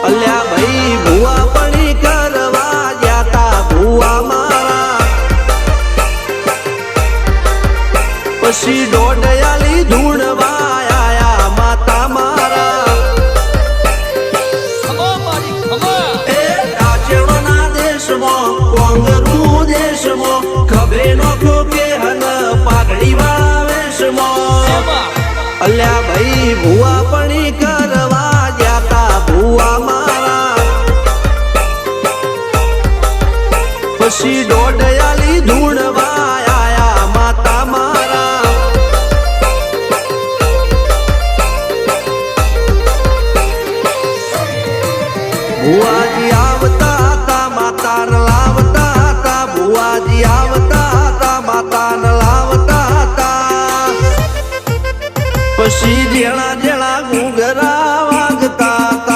અલ્યા ભાઈ ભુવા પડી કરવા જાતા ભુવા મારા પછી દોડયાલી ધૂણવા આયા માતા મારા એ રાજ્યના દેશમાં કોંગરું દેશમાં ખભે નોખો કે હન પાઘડી વાળા વેશમાં અલ્યા ભાઈ ભુવા પડી કરવા જાતા ભુવા મારા પછી દોડયાલી ધૂણવા આયા માતા મારા ભુવાજી આવતા હતા માતાને લાવતા હતા ભુવાજી આવતા હતા માતાને લાવતા હતા પછી જેણા